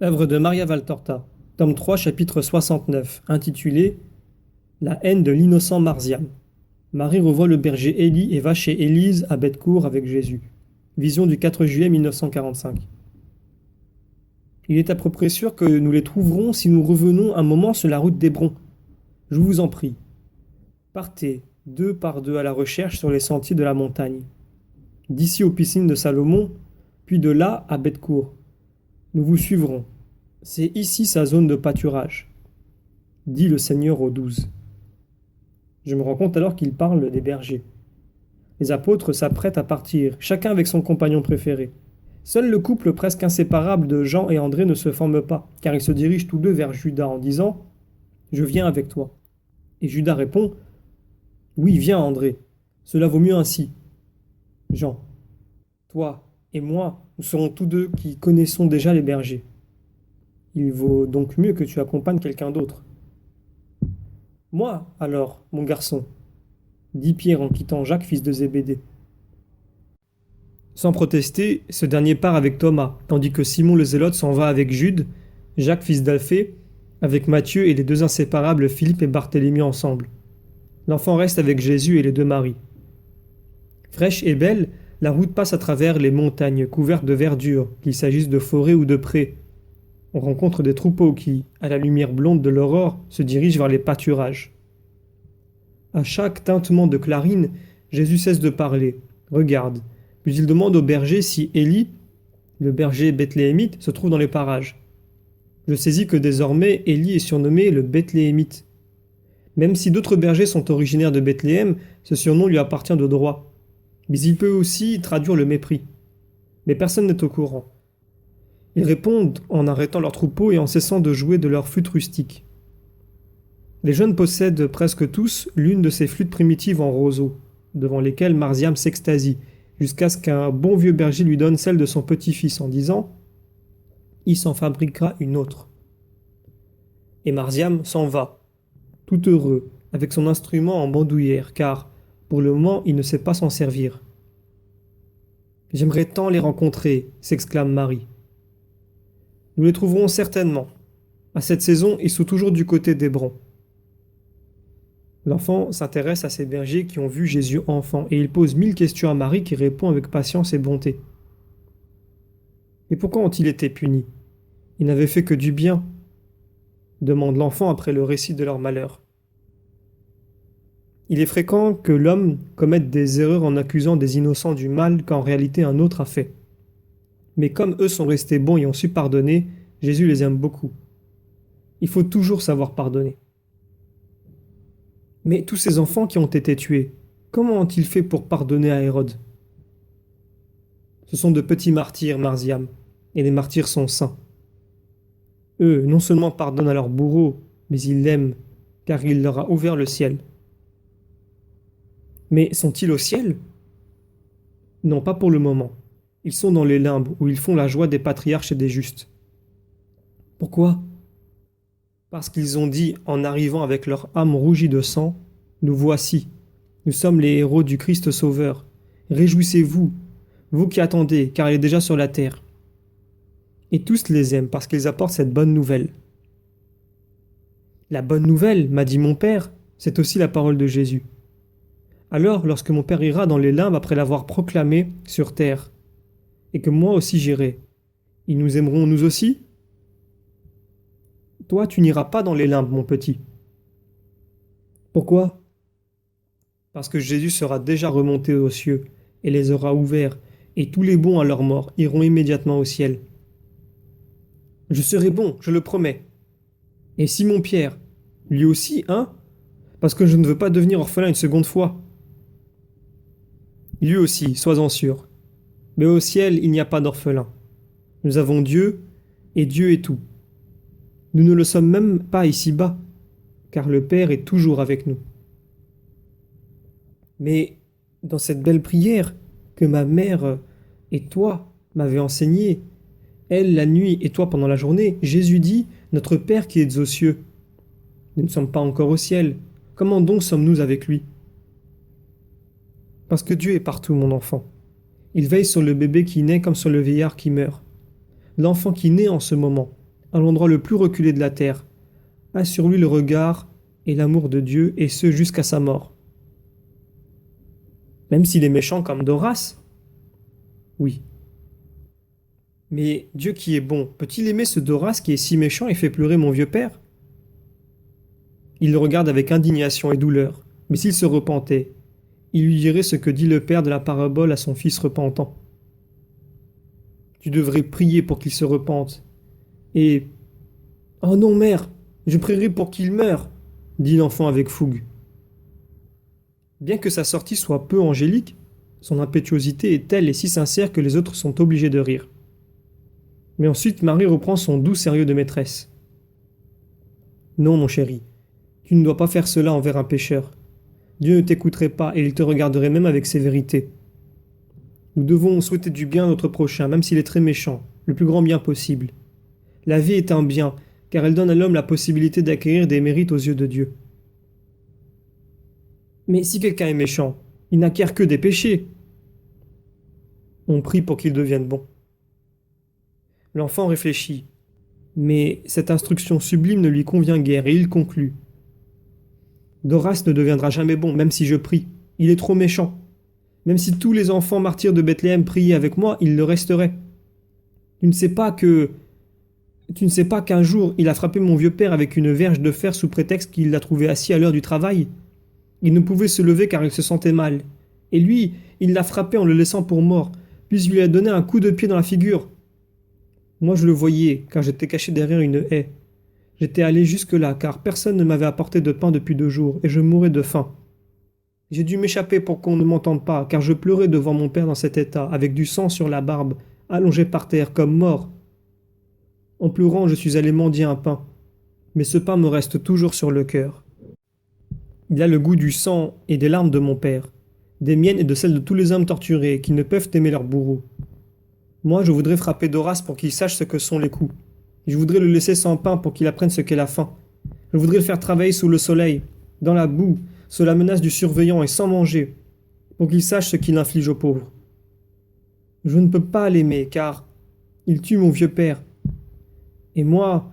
Œuvre de Maria Valtorta, tome 3, chapitre 69, intitulé La haine de l'innocent Marziam. Marie revoit le berger Élie et va chez Élise à Bethcourt avec Jésus. Vision du 4 juillet 1945. Il est à peu près sûr que nous les trouverons si nous revenons un moment sur la route d'Hébron. Je vous en prie. Partez, deux par deux à la recherche sur les sentiers de la montagne. D'ici aux piscines de Salomon, puis de là à Bethcourt. Nous vous suivrons. C'est ici sa zone de pâturage, dit le Seigneur aux 12. Je me rends compte alors qu'il parle des bergers. Les apôtres s'apprêtent à partir, chacun avec son compagnon préféré. Seul le couple presque inséparable de Jean et André ne se forme pas, car ils se dirigent tous deux vers Judas en disant « Je viens avec toi ». Et Judas répond « Oui, viens André, cela vaut mieux ainsi. » Jean, toi et moi, nous serons tous deux qui connaissons déjà les bergers. Il vaut donc mieux que tu accompagnes quelqu'un d'autre. Moi, alors, mon garçon, dit Pierre en quittant Jacques, fils de Zébédée. Sans protester, ce dernier part avec Thomas, tandis que Simon le Zélote s'en va avec Jude, Jacques, fils d'Alphée, avec Matthieu et les deux inséparables Philippe et Barthélemy ensemble. L'enfant reste avec Jésus et les deux Maries. Fraîche et belle, la route passe à travers les montagnes couvertes de verdure, qu'il s'agisse de forêts ou de prés. On rencontre des troupeaux qui, à la lumière blonde de l'aurore, se dirigent vers les pâturages. À chaque tintement de clarine, Jésus cesse de parler, regarde, puis il demande au berger si Élie, le berger bethléemite, se trouve dans les parages. Je saisis que désormais Élie est surnommé le Bethléemite. Même si d'autres bergers sont originaires de Bethléem, ce surnom lui appartient de droit. Mais il peut aussi traduire le mépris. Mais personne n'est au courant. Ils répondent en arrêtant leur troupeau et en cessant de jouer de leur flûte rustique. Les jeunes possèdent presque tous l'une de ces flûtes primitives en roseau, devant lesquelles Marziam s'extasie, jusqu'à ce qu'un bon vieux berger lui donne celle de son petit-fils en disant « Il s'en fabriquera une autre ». Et Marziam s'en va, tout heureux, avec son instrument en bandoulière, car, pour le moment, il ne sait pas s'en servir. « J'aimerais tant les rencontrer », s'exclame Marie. Nous les trouverons certainement. À cette saison, ils sont toujours du côté d'Hébron. L'enfant s'intéresse à ces bergers qui ont vu Jésus enfant et il pose 1000 questions à Marie qui répond avec patience et bonté. Et pourquoi ont-ils été punis? Ils n'avaient fait que du bien, demande l'enfant après le récit de leur malheur. Il est fréquent que l'homme commette des erreurs en accusant des innocents du mal qu'en réalité un autre a fait. Mais comme eux sont restés bons et ont su pardonner, Jésus les aime beaucoup. Il faut toujours savoir pardonner. Mais tous ces enfants qui ont été tués, comment ont-ils fait pour pardonner à Hérode? Ce sont de petits martyrs, Marziam, et les martyrs sont saints. Eux, non seulement pardonnent à leur bourreau, mais ils l'aiment, car il leur a ouvert le ciel. Mais sont-ils au ciel? Non, pas pour le moment. Ils sont dans les limbes, où ils font la joie des patriarches et des justes. Pourquoi? Parce qu'ils ont dit, en arrivant avec leur âme rougie de sang, « Nous voici, nous sommes les héros du Christ Sauveur. Réjouissez-vous, vous qui attendez, car il est déjà sur la terre. » Et tous les aiment parce qu'ils apportent cette bonne nouvelle. La bonne nouvelle, m'a dit mon père, c'est aussi la parole de Jésus. Alors, lorsque mon père ira dans les limbes après l'avoir proclamé sur terre, et que moi aussi j'irai, ils nous aimeront nous aussi? Toi, tu n'iras pas dans les limbes, mon petit. Pourquoi? Parce que Jésus sera déjà remonté aux cieux, et les aura ouverts, et tous les bons à leur mort iront immédiatement au ciel. Je serai bon, je le promets. Et Simon-Pierre, lui aussi, hein? Parce que je ne veux pas devenir orphelin une seconde fois. Lui aussi, sois-en sûr. Mais au ciel, il n'y a pas d'orphelin. Nous avons Dieu, et Dieu est tout. Nous ne le sommes même pas ici-bas, car le Père est toujours avec nous. Mais dans cette belle prière que ma mère et toi m'avez enseignée, elle la nuit et toi pendant la journée, Jésus dit « Notre Père qui êtes aux cieux ». Nous ne sommes pas encore au ciel. Comment donc sommes-nous avec lui? Parce que Dieu est partout, mon enfant. Il veille sur le bébé qui naît comme sur le vieillard qui meurt. L'enfant qui naît en ce moment, à l'endroit le plus reculé de la terre, a sur lui le regard et l'amour de Dieu, et ce jusqu'à sa mort. Même s'il est méchant comme Doras? Oui. Mais Dieu qui est bon, peut-il aimer ce Doras qui est si méchant et fait pleurer mon vieux père? Il le regarde avec indignation et douleur, mais s'il se repentait, il lui dirait ce que dit le père de la parabole à son fils repentant. Tu devrais prier pour qu'il se repente. Et... Oh non, mère, je prierai pour qu'il meure, dit l'enfant avec fougue. Bien que sa sortie soit peu angélique, son impétuosité est telle et si sincère que les autres sont obligés de rire. Mais ensuite, Marie reprend son doux sérieux de maîtresse. Non, mon chéri, tu ne dois pas faire cela envers un pécheur. Dieu ne t'écouterait pas et il te regarderait même avec sévérité. Nous devons souhaiter du bien à notre prochain, même s'il est très méchant, le plus grand bien possible. La vie est un bien, car elle donne à l'homme la possibilité d'acquérir des mérites aux yeux de Dieu. Mais si quelqu'un est méchant, il n'acquiert que des péchés. On prie pour qu'il devienne bon. L'enfant réfléchit, mais cette instruction sublime ne lui convient guère et il conclut. Doras ne deviendra jamais bon, même si je prie. Il est trop méchant. Même si tous les enfants martyrs de Bethléem priaient avec moi, il le resterait. Tu ne sais pas qu'un jour il a frappé mon vieux père avec une verge de fer sous prétexte qu'il l'a trouvé assis à l'heure du travail. Il ne pouvait se lever car il se sentait mal. Et lui, il l'a frappé en le laissant pour mort, puis il lui a donné un coup de pied dans la figure. Moi je le voyais, car j'étais caché derrière une haie. J'étais allé jusque-là, car personne ne m'avait apporté de pain depuis 2 jours, et je mourais de faim. J'ai dû m'échapper pour qu'on ne m'entende pas, car je pleurais devant mon père dans cet état, avec du sang sur la barbe, allongé par terre, comme mort. En pleurant, je suis allé mendier un pain, mais ce pain me reste toujours sur le cœur. Il a le goût du sang et des larmes de mon père, des miennes et de celles de tous les hommes torturés qui ne peuvent aimer leur bourreau. Moi, je voudrais frapper Doras pour qu'il sache ce que sont les coups. Je voudrais le laisser sans pain pour qu'il apprenne ce qu'est la faim. Je voudrais le faire travailler sous le soleil, dans la boue, sous la menace du surveillant et sans manger, pour qu'il sache ce qu'il inflige aux pauvres. Je ne peux pas l'aimer, car il tue mon vieux père. Et moi,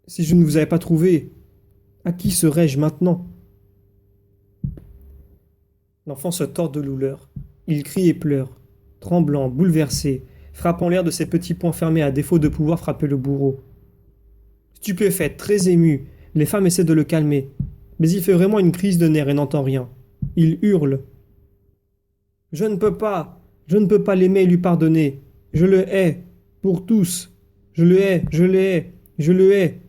si je ne vous avais pas trouvé, à qui serais-je maintenant? L'enfant se tord de douleur. Il crie et pleure, tremblant, bouleversé, frappant l'air de ses petits poings fermés à défaut de pouvoir frapper le bourreau. Stupéfaite, très émue, les femmes essaient de le calmer, mais il fait vraiment une crise de nerfs et n'entend rien. Il hurle. Je ne peux pas l'aimer et lui pardonner. Je le hais, pour tous. Je le hais, je le hais, je le hais.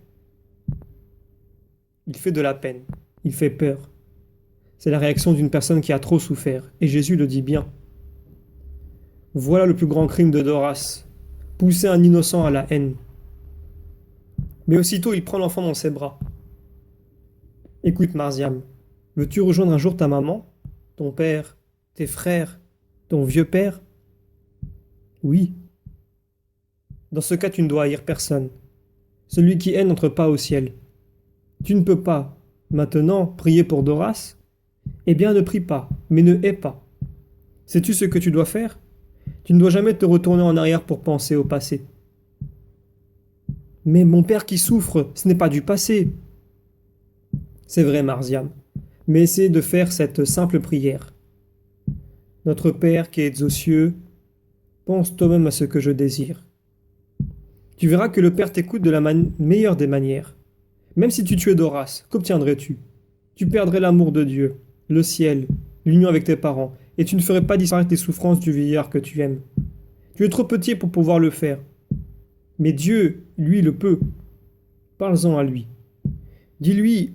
Il fait de la peine, il fait peur. C'est la réaction d'une personne qui a trop souffert, et Jésus le dit bien. Voilà le plus grand crime de Doras, pousser un innocent à la haine. Mais aussitôt il prend l'enfant dans ses bras. Écoute Marziam, veux-tu rejoindre un jour ta maman, ton père, tes frères, ton vieux père? Oui. Dans ce cas tu ne dois haïr personne. Celui qui hait n'entre pas au ciel. Tu ne peux pas, maintenant, prier pour Doras? Eh bien ne prie pas, mais ne hais pas. Sais-tu ce que tu dois faire? Tu ne dois jamais te retourner en arrière pour penser au passé. Mais mon père qui souffre, ce n'est pas du passé. C'est vrai, Marziam, mais essaie de faire cette simple prière. Notre Père qui es aux cieux, pense toi-même à ce que je désire. Tu verras que le Père t'écoute de la meilleure des manières. Même si tu tuais Doras, qu'obtiendrais-tu? Tu perdrais l'amour de Dieu, le ciel, l'union avec tes parents, et tu ne ferais pas disparaître les souffrances du vieillard que tu aimes. Tu es trop petit pour pouvoir le faire. Mais Dieu, lui, le peut. Parle-en à lui. Dis-lui,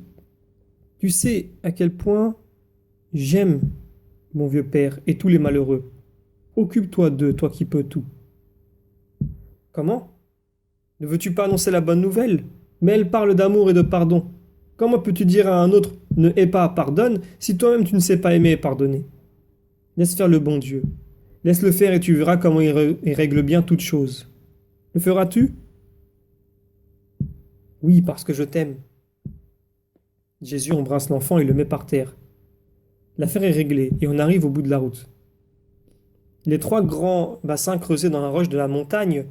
tu sais à quel point j'aime mon vieux père et tous les malheureux. Occupe-toi d'eux, toi qui peux tout. Comment? Ne veux-tu pas annoncer la bonne nouvelle? Mais elle parle d'amour et de pardon. Comment peux-tu dire à un autre « ne hais pas, pardonne » si toi-même tu ne sais pas aimer et pardonner? Laisse faire le bon Dieu. Laisse-le faire et tu verras comment il règle bien toutes choses. Le feras-tu? Oui, parce que je t'aime. Jésus embrasse l'enfant et le met par terre. L'affaire est réglée et on arrive au bout de la route. Les 3 grands bassins creusés dans la roche de la montagne,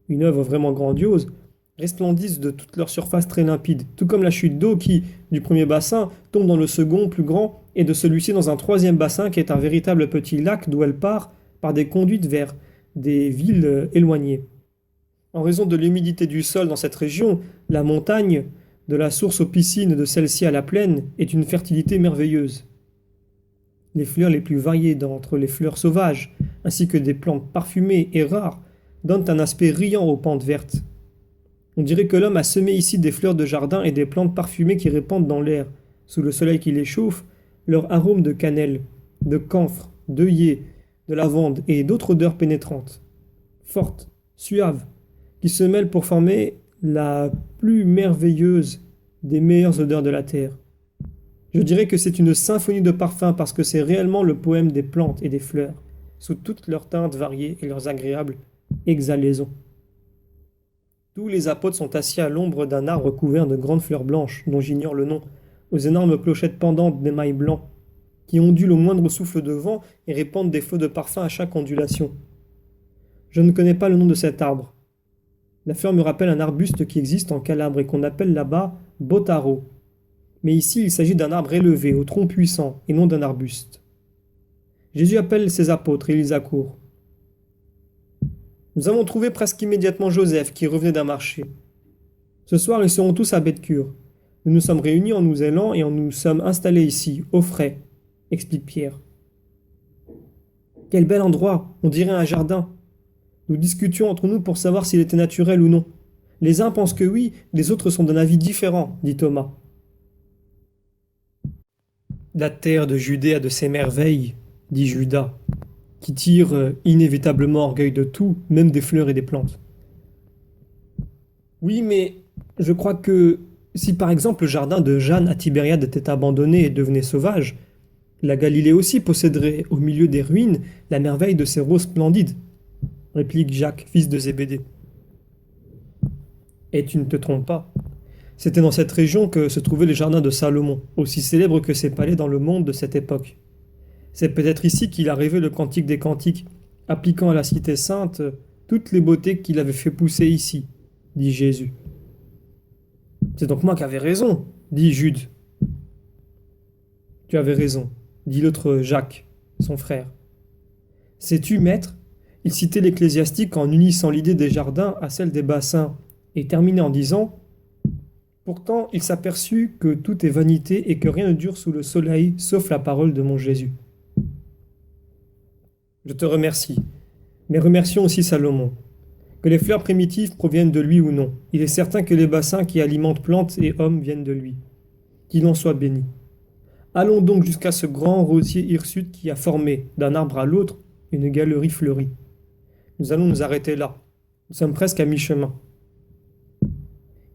une œuvre vraiment grandiose, resplendissent de toute leur surface très limpide, tout comme la chute d'eau qui, du premier bassin, tombe dans le second, plus grand, et de celui-ci dans un troisième bassin qui est un véritable petit lac d'où elle part par des conduites vers des villes éloignées. En raison de l'humidité du sol dans cette région, la montagne, de la source aux piscines de celle-ci à la plaine, est une fertilité merveilleuse. Les fleurs les plus variées d'entre les fleurs sauvages, ainsi que des plantes parfumées et rares, donnent un aspect riant aux pentes vertes. On dirait que l'homme a semé ici des fleurs de jardin et des plantes parfumées qui répandent dans l'air, sous le soleil qui les chauffe, leur arôme de cannelle, de camphre, d'œillet, de lavande et d'autres odeurs pénétrantes, fortes, suaves, qui se mêlent pour former la plus merveilleuse des meilleures odeurs de la terre. Je dirais que c'est une symphonie de parfums parce que c'est réellement le poème des plantes et des fleurs, sous toutes leurs teintes variées et leurs agréables exhalaisons. Tous les apôtres sont assis à l'ombre d'un arbre couvert de grandes fleurs blanches, dont j'ignore le nom, aux énormes clochettes pendantes d'émail blanc, qui ondulent au moindre souffle de vent et répandent des flots de parfum à chaque ondulation. Je ne connais pas le nom de cet arbre. La fleur me rappelle un arbuste qui existe en Calabre et qu'on appelle là-bas botaro. Mais ici, il s'agit d'un arbre élevé, au tronc puissant, et non d'un arbuste. Jésus appelle ses apôtres et ils accourent. Nous avons trouvé presque immédiatement Joseph qui revenait d'un marché. Ce soir, ils seront tous à Bethcure. Nous nous sommes réunis en nous élant et en nous sommes installés ici, au frais, explique Pierre. Quel bel endroit, on dirait un jardin. Nous discutions entre nous pour savoir s'il était naturel ou non. Les uns pensent que oui, les autres sont d'un avis différent, dit Thomas. La terre de Judée a de ces merveilles, dit Judas, qui tire inévitablement orgueil de tout, même des fleurs et des plantes. Oui, mais je crois que si par exemple le jardin de Jeanne à Tibériade était abandonné et devenait sauvage, la Galilée aussi posséderait au milieu des ruines la merveille de ses roses splendides, réplique Jacques, fils de Zébédée. Et tu ne te trompes pas. C'était dans cette région que se trouvaient les jardins de Salomon, aussi célèbres que ses palais dans le monde de cette époque. C'est peut-être ici qu'il a rêvé le Cantique des Cantiques, appliquant à la cité sainte toutes les beautés qu'il avait fait pousser ici, dit Jésus. C'est donc moi qui avais raison, dit Jude. Tu avais raison, dit l'autre Jacques, son frère. Sais-tu, maître, il citait l'ecclésiastique en unissant l'idée des jardins à celle des bassins, et terminait en disant « Pourtant, il s'aperçut que tout est vanité et que rien ne dure sous le soleil, sauf la parole de mon Jésus. » Je te remercie, mais remercions aussi Salomon. Que les fleurs primitives proviennent de lui ou non, il est certain que les bassins qui alimentent plantes et hommes viennent de lui. Qu'il en soit béni. Allons donc jusqu'à ce grand rosier hirsute qui a formé, d'un arbre à l'autre, une galerie fleurie. Nous allons nous arrêter là. Nous sommes presque à mi-chemin.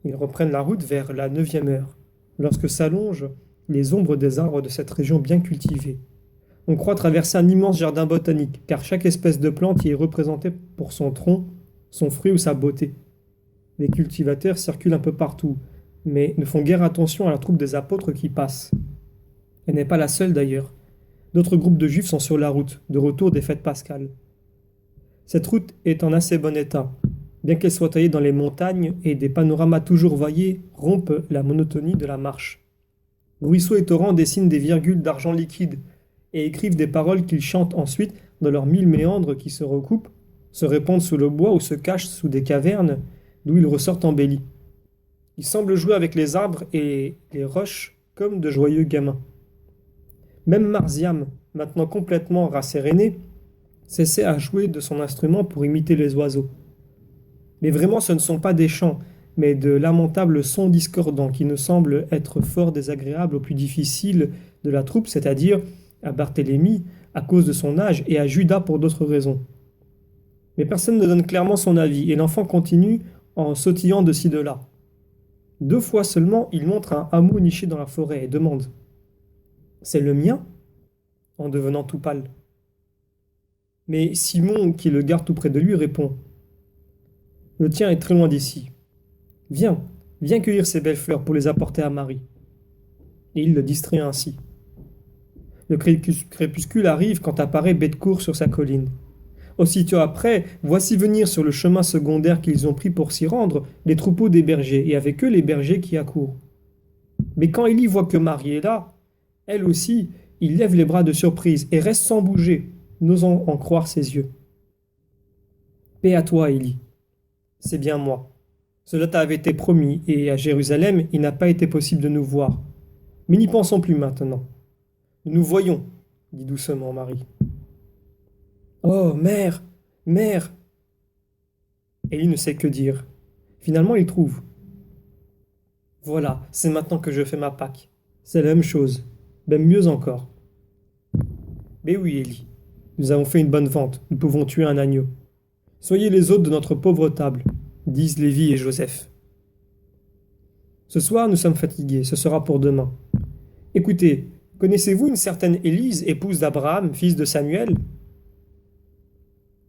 Ils reprennent la route vers la 9e heure, lorsque s'allongent les ombres des arbres de cette région bien cultivée. On croit traverser un immense jardin botanique, car chaque espèce de plante y est représentée pour son tronc, son fruit ou sa beauté. Les cultivateurs circulent un peu partout, mais ne font guère attention à la troupe des apôtres qui passent. Elle n'est pas la seule d'ailleurs. D'autres groupes de juifs sont sur la route, de retour des fêtes pascales. Cette route est en assez bon état, bien qu'elle soit taillée dans les montagnes et des panoramas toujours variés rompent la monotonie de la marche. Ruisseaux et torrents dessinent des virgules d'argent liquide et écrivent des paroles qu'ils chantent ensuite dans leurs 1000 méandres qui se recoupent, se répandent sous le bois ou se cachent sous des cavernes d'où ils ressortent embellis. Ils semblent jouer avec les arbres et les roches comme de joyeux gamins. Même Marziam, maintenant complètement rasséréné, cessait à jouer de son instrument pour imiter les oiseaux. Mais vraiment ce ne sont pas des chants, mais de lamentables sons discordants qui ne semblent être fort désagréables aux plus difficiles de la troupe, c'est-à-dire à Barthélemy à cause de son âge et à Judas pour d'autres raisons. Mais personne ne donne clairement son avis et l'enfant continue en sautillant de ci de là. 2 fois seulement, il montre un hameau niché dans la forêt et demande « C'est le mien ?» en devenant tout pâle. Mais Simon, qui le garde tout près de lui, répond « Le tien est très loin d'ici. Viens, viens cueillir ces belles fleurs pour les apporter à Marie. » Et il le distrait ainsi. Le crépuscule arrive quand apparaît Bethcourt sur sa colline. Aussitôt après, voici venir sur le chemin secondaire qu'ils ont pris pour s'y rendre les troupeaux des bergers, et avec eux les bergers qui accourent. Mais quand Élie voit que Marie est là, elle aussi, il lève les bras de surprise et reste sans bouger, n'osant en croire ses yeux. Paix à toi, Élie. C'est bien moi. Cela t'avait été promis, et à Jérusalem, il n'a pas été possible de nous voir. Mais n'y pensons plus maintenant. Nous nous voyons, dit doucement Marie. Oh, mère, mère. Élie ne sait que dire. Finalement, il trouve. Voilà, c'est maintenant que je fais ma Pâque. C'est la même chose, même mieux encore. Mais oui, Élie, nous avons fait une bonne vente, nous pouvons tuer un agneau. Soyez les hôtes de notre pauvre table, disent Lévi et Joseph. Ce soir, nous sommes fatigués, ce sera pour demain. Écoutez, connaissez-vous une certaine Élise, épouse d'Abraham, fils de Samuel?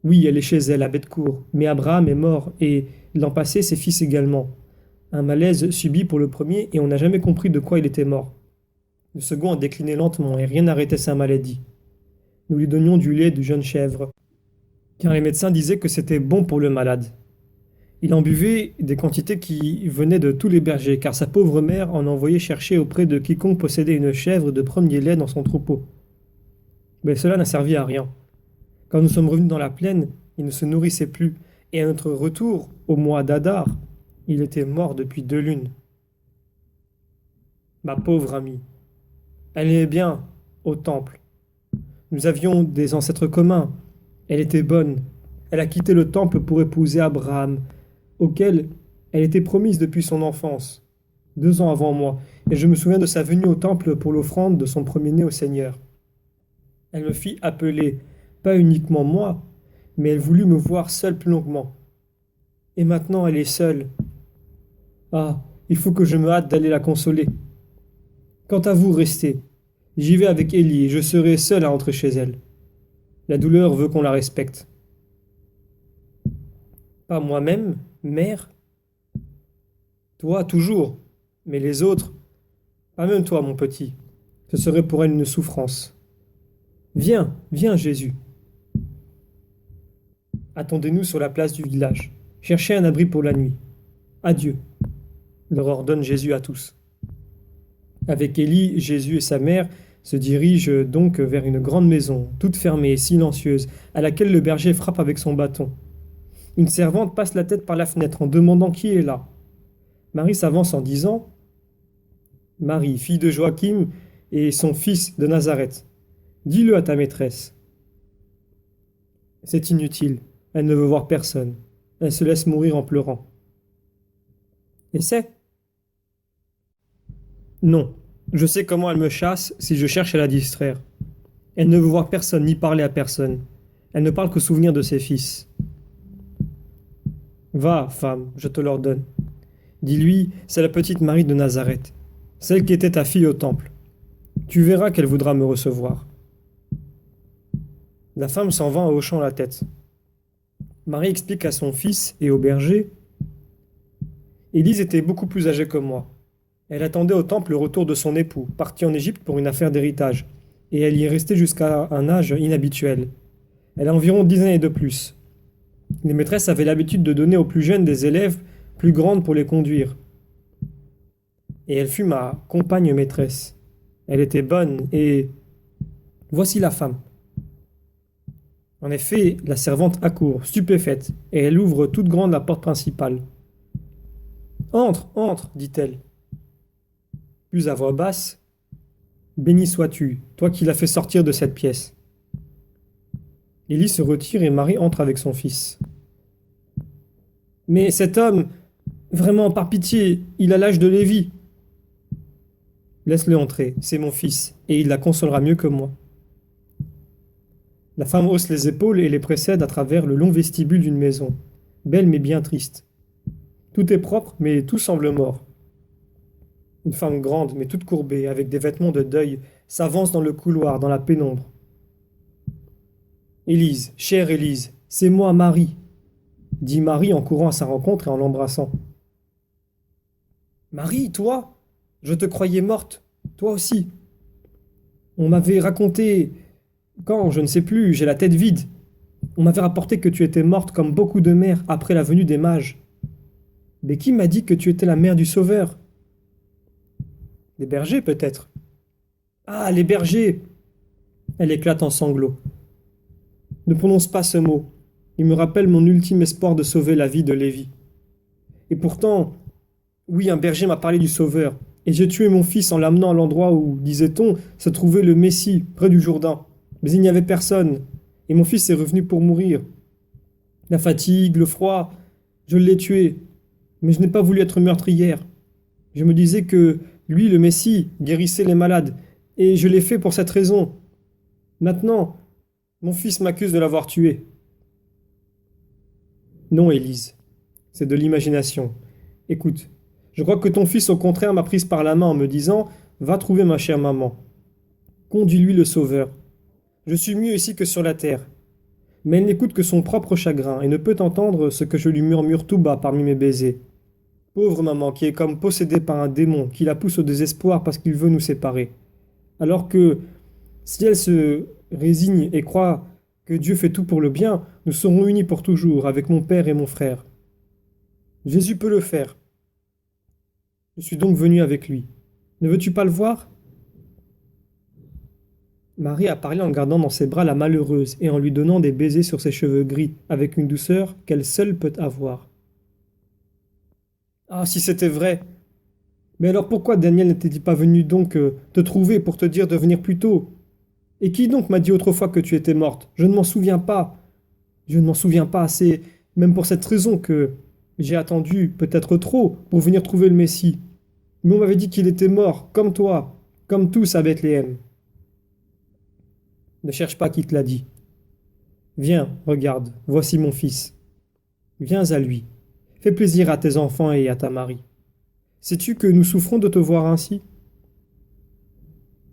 Oui, elle est chez elle, à Bethcourt, mais Abraham est mort, et l'an passé, ses fils également. Un malaise subi pour le premier, et on n'a jamais compris de quoi il était mort. Le second a décliné lentement, et rien n'arrêtait sa maladie. Nous lui donnions du lait de jeune chèvre, car les médecins disaient que c'était bon pour le malade. Il en buvait des quantités qui venaient de tous les bergers, car sa pauvre mère en envoyait chercher auprès de quiconque possédait une chèvre de premier lait dans son troupeau. Mais cela n'a servi à rien. Quand nous sommes revenus dans la plaine, il ne se nourrissait plus, et à notre retour, au mois d'Adar, il était mort depuis 2 lunes. Ma pauvre amie, elle est bien au temple. Nous avions des ancêtres communs. Elle était bonne. Elle a quitté le temple pour épouser Abraham, auquel elle était promise depuis son enfance, 2 ans avant moi, et je me souviens de sa venue au temple pour l'offrande de son premier-né au Seigneur. Elle me fit appeler, pas uniquement moi, mais elle voulut me voir seule plus longuement. Et maintenant elle est seule. Ah, il faut que je me hâte d'aller la consoler. Quant à vous, restez. J'y vais avec Élie et je serai seul à entrer chez elle. La douleur veut qu'on la respecte. Pas moi-même, mère? Toi, toujours. Mais les autres? Pas même toi, mon petit. Ce serait pour elle une souffrance. Viens, viens, Jésus. Attendez-nous sur la place du village. Cherchez un abri pour la nuit. Adieu. Leur ordonne Jésus à tous. Avec Élie, Jésus et sa mère se dirigent donc vers une grande maison, toute fermée et silencieuse, à laquelle le berger frappe avec son bâton. Une servante passe la tête par la fenêtre en demandant qui est là. Marie s'avance en disant « Marie, fille de Joachim et son fils de Nazareth, dis-le à ta maîtresse. » C'est inutile, elle ne veut voir personne. Elle se laisse mourir en pleurant. Et c'est? Non, je sais comment elle me chasse si je cherche à la distraire. Elle ne veut voir personne ni parler à personne. Elle ne parle qu'au souvenir de ses fils. Va, femme, je te l'ordonne. Dis-lui, c'est la petite Marie de Nazareth, celle qui était ta fille au temple. Tu verras qu'elle voudra me recevoir. La femme s'en va en hochant la tête. Marie explique à son fils et au berger. Élise était beaucoup plus âgée que moi. Elle attendait au temple le retour de son époux, parti en Égypte pour une affaire d'héritage, et elle y est restée jusqu'à un âge inhabituel. Elle a environ 10 années de plus. Les maîtresses avaient l'habitude de donner aux plus jeunes des élèves plus grandes pour les conduire. Et elle fut ma compagne maîtresse. Elle était bonne, et voici la femme. En effet, la servante accourt, stupéfaite, et elle ouvre toute grande la porte principale. « Entre, entre, dit-elle. » Puis à voix basse, « Béni sois-tu, toi qui l'as fait sortir de cette pièce. » Élie se retire et Marie entre avec son fils. « Mais cet homme, vraiment par pitié, il a l'âge de Lévi. » Laisse-le entrer, c'est mon fils, et il la consolera mieux que moi. La femme hausse les épaules et les précède à travers le long vestibule d'une maison, belle mais bien triste. Tout est propre, mais tout semble mort. Une femme grande, mais toute courbée, avec des vêtements de deuil, s'avance dans le couloir, dans la pénombre. « Élise, chère Élise, c'est moi, Marie, » dit Marie en courant à sa rencontre et en l'embrassant. « Marie, toi? Je te croyais morte, toi aussi. On m'avait raconté... Quand, je ne sais plus, j'ai la tête vide. On m'avait rapporté que tu étais morte comme beaucoup de mères après la venue des mages. Mais qui m'a dit que tu étais la mère du Sauveur? Les bergers, peut-être. Ah, les bergers! Elle éclate en sanglots. Ne prononce pas ce mot. Il me rappelle mon ultime espoir de sauver la vie de Lévi. Et pourtant, oui, un berger m'a parlé du Sauveur, et j'ai tué mon fils en l'amenant à l'endroit où, disait-on, se trouvait le Messie, près du Jourdain. Mais il n'y avait personne, et mon fils est revenu pour mourir. La fatigue, le froid, je l'ai tué, mais je n'ai pas voulu être meurtrière. Je me disais que lui, le Messie, guérissait les malades, et je l'ai fait pour cette raison. Maintenant, mon fils m'accuse de l'avoir tué. Non, Élise, c'est de l'imagination. Écoute, je crois que ton fils, au contraire, m'a prise par la main en me disant « Va trouver ma chère maman. Conduis-lui le Sauveur. Je suis mieux ici que sur la terre. » Mais elle n'écoute que son propre chagrin et ne peut entendre ce que je lui murmure tout bas parmi mes baisers. Pauvre maman qui est comme possédée par un démon qui la pousse au désespoir parce qu'il veut nous séparer. Alors que, si elle se résigne et croit que Dieu fait tout pour le bien, nous serons unis pour toujours avec mon père et mon frère. Jésus peut le faire. Je suis donc venu avec lui. Ne veux-tu pas le voir? Marie a parlé en gardant dans ses bras la malheureuse et en lui donnant des baisers sur ses cheveux gris, avec une douceur qu'elle seule peut avoir. Ah, si c'était vrai! Mais alors pourquoi Daniel n'était-il pas venu donc te trouver pour te dire de venir plus tôt? Et qui donc m'a dit autrefois que tu étais morte? Je ne m'en souviens pas. Je ne m'en souviens pas assez, même pour cette raison que j'ai attendu, peut-être trop, pour venir trouver le Messie. Mais on m'avait dit qu'il était mort, comme toi, comme tous à Bethléem. Ne cherche pas qui te l'a dit. Viens, regarde, voici mon fils. Viens à lui. Fais plaisir à tes enfants et à ta Marie. Sais-tu que nous souffrons de te voir ainsi?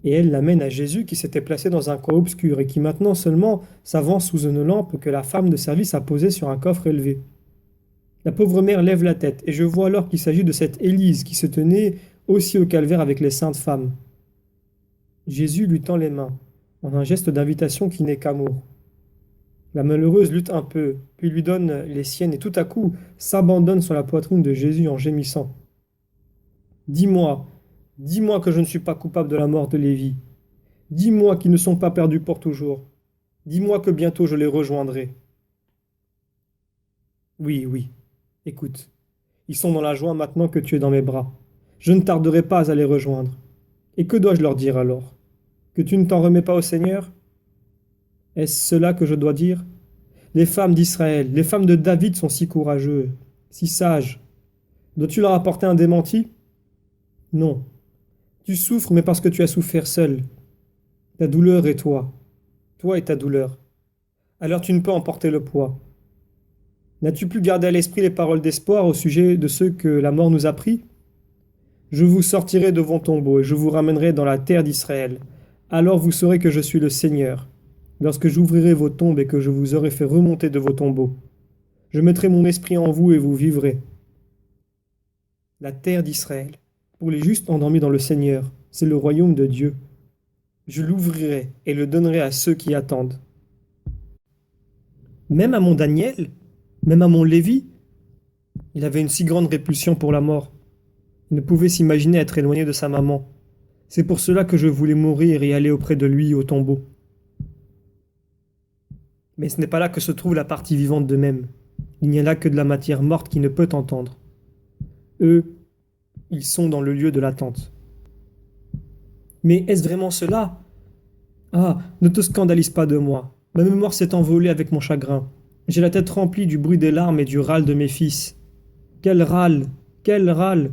Et elle l'amène à Jésus qui s'était placé dans un coin obscur et qui maintenant seulement s'avance sous une lampe que la femme de service a posée sur un coffre élevé. La pauvre mère lève la tête et je vois alors qu'il s'agit de cette Élise qui se tenait aussi au calvaire avec les saintes femmes. Jésus lui tend les mains, en un geste d'invitation qui n'est qu'amour. La malheureuse lutte un peu, puis lui donne les siennes et tout à coup s'abandonne sur la poitrine de Jésus en gémissant. Dis-moi, dis-moi que je ne suis pas coupable de la mort de Lévi. Dis-moi qu'ils ne sont pas perdus pour toujours. Dis-moi que bientôt je les rejoindrai. Oui, oui, écoute, ils sont dans la joie maintenant que tu es dans mes bras. Je ne tarderai pas à les rejoindre. Et que dois-je leur dire alors? Que tu ne t'en remets pas au Seigneur? Est-ce cela que je dois dire? Les femmes d'Israël, les femmes de David sont si courageuses, si sages. Dois-tu leur apporter un démenti? Non. Tu souffres, mais parce que tu as souffert seul. Ta douleur est toi. Toi et ta douleur. Alors tu ne peux en porter le poids. N'as-tu plus gardé à l'esprit les paroles d'espoir au sujet de ceux que la mort nous a pris? Je vous sortirai de vos tombeaux et je vous ramènerai dans la terre d'Israël. Alors vous saurez que je suis le Seigneur. Lorsque j'ouvrirai vos tombes et que je vous aurai fait remonter de vos tombeaux, je mettrai mon esprit en vous et vous vivrez. La terre d'Israël, pour les justes endormis dans le Seigneur, c'est le royaume de Dieu. Je l'ouvrirai et le donnerai à ceux qui attendent. Même à mon Daniel, même à mon Lévi, il avait une si grande répulsion pour la mort. Il ne pouvait s'imaginer être éloigné de sa maman. C'est pour cela que je voulais mourir et aller auprès de lui au tombeau. Mais ce n'est pas là que se trouve la partie vivante d'eux-mêmes. Il n'y a là que de la matière morte qui ne peut entendre. Eux, ils sont dans le lieu de l'attente. Mais est-ce vraiment cela? Ah, ne te scandalise pas de moi. Ma mémoire s'est envolée avec mon chagrin. J'ai la tête remplie du bruit des larmes et du râle de mes fils. Quel râle! Quel râle!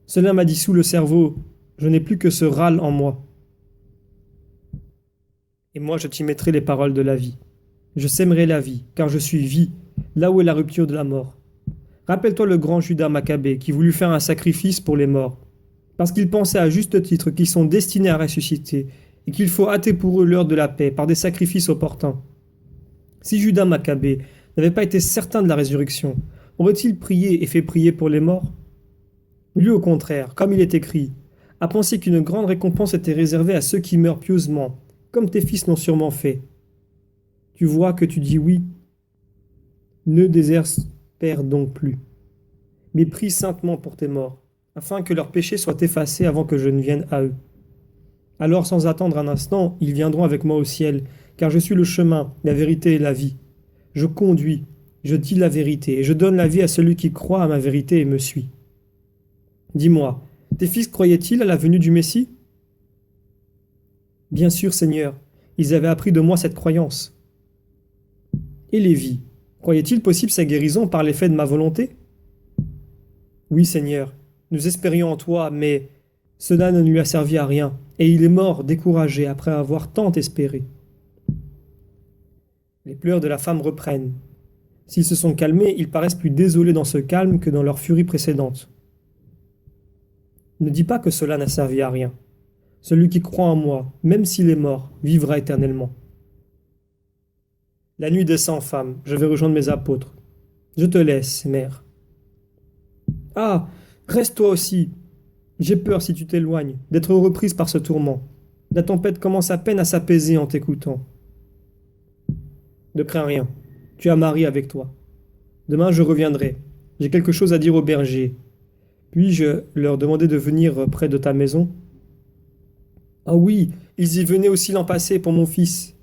Cela m'a dissous le cerveau. Je n'ai plus que ce râle en moi. Et moi je t'y mettrai les paroles de la vie. Je sèmerai la vie, car je suis vie, là où est la rupture de la mort. Rappelle-toi le grand Judas Maccabée qui voulut faire un sacrifice pour les morts, parce qu'il pensait à juste titre qu'ils sont destinés à ressusciter, et qu'il faut hâter pour eux l'heure de la paix par des sacrifices opportuns. Si Judas Maccabée n'avait pas été certain de la résurrection, aurait-il prié et fait prier pour les morts? Lui au contraire, comme il est écrit, a pensé qu'une grande récompense était réservée à ceux qui meurent pieusement, comme tes fils l'ont sûrement fait. Tu vois que tu dis oui, Ne désespère donc plus, mais prie saintement pour tes morts, afin que leurs péchés soient effacés avant que je ne vienne à eux. Alors, sans attendre un instant, ils viendront avec moi au ciel, car je suis le chemin, la vérité et la vie. Je conduis, je dis la vérité, et je donne la vie à celui qui croit à ma vérité et me suit. Dis-moi, tes fils croyaient-ils à la venue du Messie? Bien sûr, Seigneur, ils avaient appris de moi cette croyance. Et Lévi, croyait-il possible sa guérison par l'effet de ma volonté? Oui, Seigneur, nous espérions en toi, mais cela ne lui a servi à rien, et il est mort découragé après avoir tant espéré. Les pleurs de la femme reprennent. S'ils se sont calmés, ils paraissent plus désolés dans ce calme que dans leur furie précédente. Ne dis pas que cela n'a servi à rien. Celui qui croit en moi, même s'il est mort, vivra éternellement. La nuit descend, femme, je vais rejoindre mes apôtres. Je te laisse, mère. Ah, reste toi aussi. J'ai peur, si tu t'éloignes, d'être reprise par ce tourment. La tempête commence à peine à s'apaiser en t'écoutant. Ne crains rien, tu as Marie avec toi. Demain je reviendrai, j'ai quelque chose à dire aux bergers. Puis-je leur demander de venir près de ta maison? Ah oui, ils y venaient aussi l'an passé pour mon fils.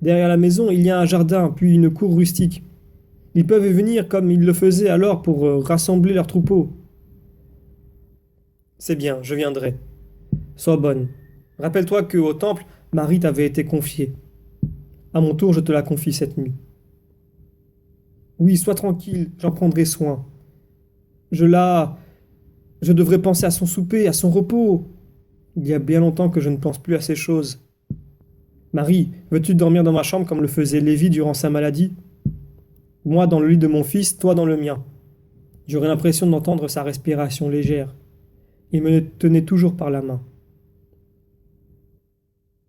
Derrière la maison, il y a un jardin, puis une cour rustique. Ils peuvent venir comme ils le faisaient alors pour rassembler leurs troupeaux. C'est bien, je viendrai. Sois bonne. Rappelle-toi que au temple, Marie t'avait été confiée. À mon tour, je te la confie cette nuit. Oui, sois tranquille, j'en prendrai soin. Je la... Je devrais penser à son souper, à son repos. Il y a bien longtemps que je ne pense plus à ces choses. Marie, veux-tu dormir dans ma chambre comme le faisait Lévi durant sa maladie? Moi dans le lit de mon fils, toi dans le mien. J'aurais l'impression d'entendre sa respiration légère. Il me tenait toujours par la main.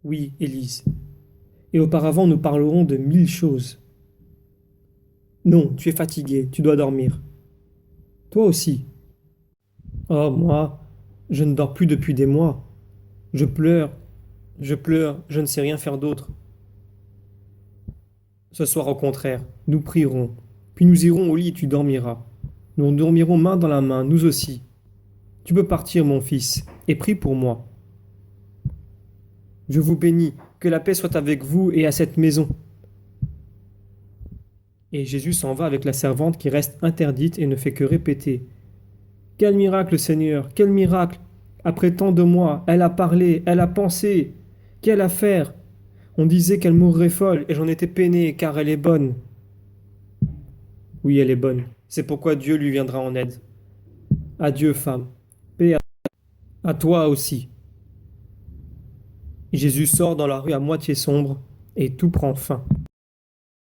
Oui, Élise. Et auparavant nous parlerons de 1000 choses. Non, tu es fatiguée, tu dois dormir. Toi aussi. Oh, moi, je ne dors plus depuis des mois. Je pleure, je ne sais rien faire d'autre. Ce soir, au contraire, nous prierons, puis nous irons au lit et tu dormiras. Nous dormirons main dans la main, nous aussi. Tu peux partir, mon fils, et prie pour moi. Je vous bénis, que la paix soit avec vous et à cette maison. Et Jésus s'en va avec la servante qui reste interdite et ne fait que répéter. Quel miracle, Seigneur, quel miracle! Après tant de mois, elle a parlé, elle a pensé. Quelle affaire! On disait qu'elle mourrait folle, et j'en étais peiné, car elle est bonne. Oui, elle est bonne. C'est pourquoi Dieu lui viendra en aide. Adieu, femme. Paix à toi aussi. Jésus sort dans la rue à moitié sombre, et tout prend fin.